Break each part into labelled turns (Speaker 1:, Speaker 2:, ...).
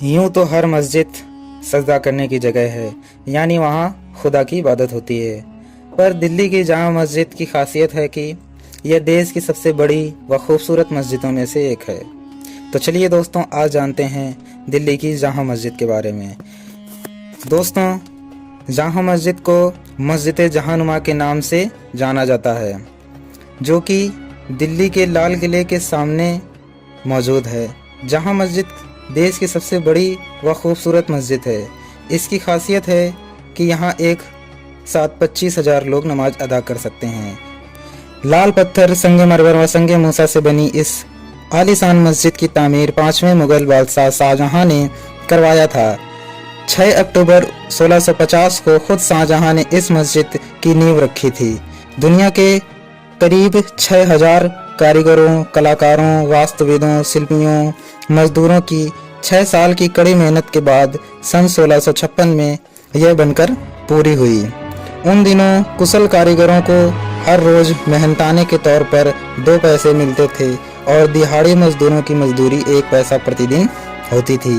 Speaker 1: यूं तो हर मस्जिद सजदा करने की जगह है, यानी वहाँ खुदा की इबादत होती है। पर दिल्ली की जामा मस्जिद की खासियत है कि यह देश की सबसे बड़ी व खूबसूरत मस्जिदों में से एक है। तो चलिए दोस्तों, आज जानते हैं दिल्ली की जामा मस्जिद के बारे में। दोस्तों, जामा मस्जिद को मस्जिद जहानुमा के नाम से जाना जाता है, जो कि दिल्ली के लाल किले के सामने मौजूद है। जामा मस्जिद देश की सबसे बड़ी व खूबसूरत मस्जिद है। इसकी खासियत है कि यहाँ एक साथ 25,000 लोग नमाज अदा कर सकते हैं। लाल पत्थर, संगमरमर व संगे मूसा से बनी इस आलीशान मस्जिद की तामीर 5वें मुगल बादशाह शाहजहां ने करवाया था। 6 अक्टूबर 1650 को खुद शाहजहां ने इस मस्जिद की नींव रखी थी। दुनिया के करीब 6,000 कारीगरों, कलाकारों, वास्तुविदों, शिल्पियों, मजदूरों की 6 साल की कड़ी मेहनत के बाद सन 1656 में यह बनकर पूरी हुई। उन दिनों कुशल कारीगरों को हर रोज मेहनताने के तौर पर 2 पैसे मिलते थे और दिहाड़ी मजदूरों की मजदूरी 1 पैसा प्रतिदिन होती थी।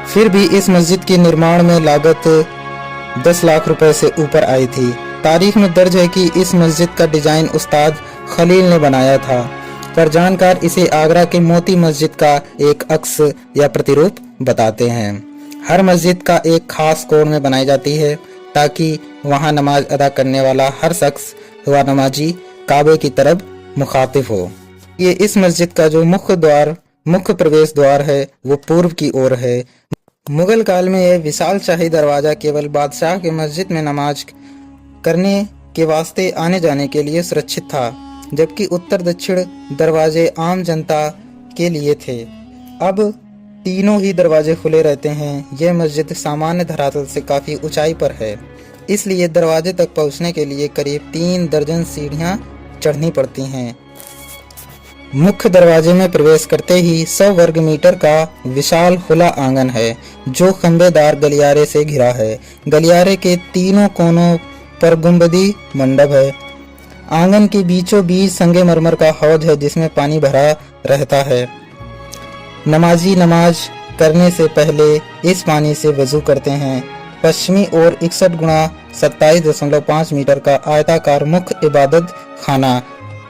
Speaker 1: फिर भी इस मस्जिद के निर्माण में लागत 10 लाख रुपए से ऊपर आई थी। तारीख में दर्ज है कि इस मस्जिद का डिजाइन उस्ताद खलील ने बनाया था, पर जानकार इसे आगरा के मोती मस्जिद का एक अक्स या प्रतिरूप बताते हैं। हर मस्जिद का एक खास कोण में बनाई जाती है ताकि वहां नमाज अदा करने वाला हर शख्स व नमाजी काबे की तरफ मुखातिब हो। ये इस मस्जिद का जो मुख्य प्रवेश द्वार है वो पूर्व की ओर है। मुगल काल में यह विशाल शाही दरवाजा केवल बादशाह के मस्जिद में नमाज करने के वास्ते आने जाने के लिए सुरक्षित था, जबकि उत्तर दक्षिण दरवाजे आम जनता के लिए थे। अब तीनों ही दरवाजे खुले रहते हैं। यह मस्जिद सामान्य धरातल से काफ़ी ऊंचाई पर है, इसलिए दरवाजे तक पहुंचने के लिए करीब 3 दर्जन सीढ़ियां चढ़नी पड़ती हैं। मुख्य दरवाजे में प्रवेश करते ही 100 वर्ग मीटर का विशाल खुला आंगन है, जो खंबेदार गलियारे से घिरा है। गलियारे के तीनों कोनों पर गुंबदी मंडप है। आंगन के बीचों बीच संगमरमर का हौज है, जिसमें पानी भरा रहता है। नमाजी नमाज करने से पहले इस पानी से वजू करते हैं। पश्चिमी ओर 61 गुणा 27.5 मीटर का आयताकार मुख्य इबादत खाना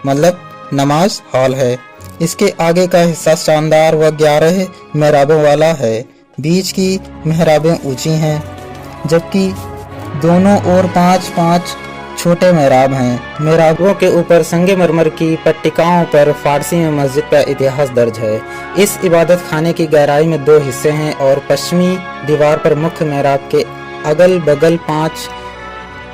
Speaker 1: मतलब नमाज हॉल है। इसके आगे का हिस्सा शानदार व 11 मेहराबों वाला है। बीच की मेहराबें ऊंची हैं, जबकि दोनों ओर 5-5 छोटे मेहराब हैं। मेहराबों के ऊपर संगमरमर की पट्टिकाओं पर फारसी में मस्जिद का इतिहास दर्ज है। इस इबादत खाने की गहराई में 2 हिस्से हैं और पश्चिमी दीवार पर मुख्य मेहराब के अगल बगल 5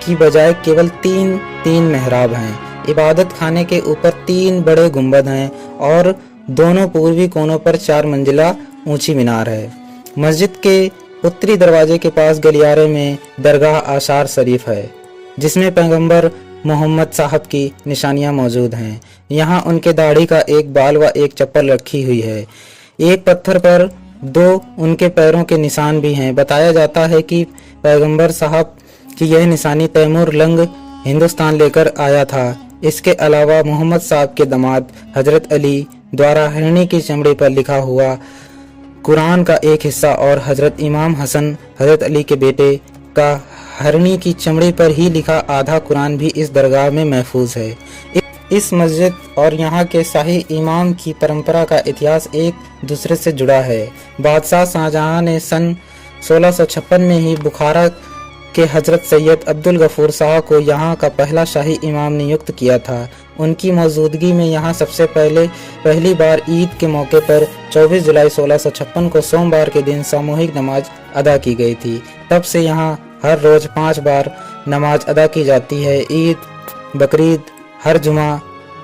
Speaker 1: की बजाय केवल 3 मेहराब हैं। इबादत खाने के ऊपर 3 बड़े गुंबद हैं और दोनों पूर्वी कोनों पर 4 मंजिला ऊंची मीनार है। मस्जिद के उत्तरी दरवाजे के पास गलियारे में दरगाह आशार शरीफ है, जिसमें पैगंबर मोहम्मद साहब की निशानियां मौजूद हैं। यहाँ उनके दाढ़ी का एक बाल व एक चप्पल रखी हुई है। एक पत्थर पर 2 उनके पैरों के निशान भी हैं। बताया जाता है कि पैगंबर साहब की यह निशानी तैमूर लंग हिंदुस्तान लेकर आया था। इसके अलावा मोहम्मद साहब के दामाद हजरत अली द्वारा हिरनी की चमड़ी पर लिखा हुआ कुरान का एक हिस्सा और हजरत इमाम हसन हजरत अली के बेटे का हरनी की चमड़ी पर ही लिखा आधा कुरान भी इस दरगाह में महफूज है। इस मस्जिद और यहाँ के शाही इमाम की परंपरा का इतिहास एक दूसरे से जुड़ा है। बादशाह शाहजहां ने सन 1656 में ही बुखारा के हजरत सैयद अब्दुल गफूर शाह को यहाँ का पहला शाही इमाम नियुक्त किया था। उनकी मौजूदगी में यहाँ सबसे पहली बार ईद के मौके पर 24 जुलाई 1656 को सोमवार के दिन सामूहिक नमाज अदा की गई थी। तब से यहाँ हर रोज 5 बार नमाज अदा की जाती है। ईद, बकरीद, हर जुमा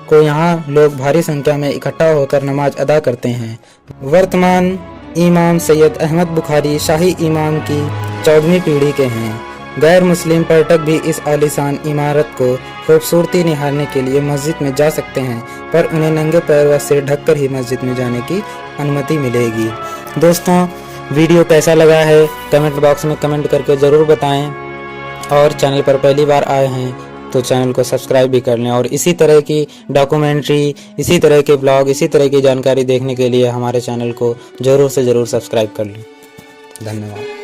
Speaker 1: को यहाँ लोग भारी संख्या में इकट्ठा होकर नमाज अदा करते हैं। वर्तमान इमाम सैयद अहमद बुखारी शाही इमाम की 14वीं पीढ़ी के हैं। गैर मुस्लिम पर्यटक भी इस आलीशान इमारत को खूबसूरती निहारने के लिए मस्जिद में जा सकते हैं, पर उन्हें नंगे पैर व सिर ढककर ही मस्जिद में जाने की अनुमति मिलेगी। दोस्तों, वीडियो कैसा लगा है कमेंट बॉक्स में कमेंट करके ज़रूर बताएं और चैनल पर पहली बार आए हैं तो चैनल को सब्सक्राइब भी कर लें और इसी तरह की डॉक्यूमेंट्री, इसी तरह के ब्लॉग, इसी तरह की जानकारी देखने के लिए हमारे चैनल को ज़रूर से ज़रूर सब्सक्राइब कर लें। धन्यवाद।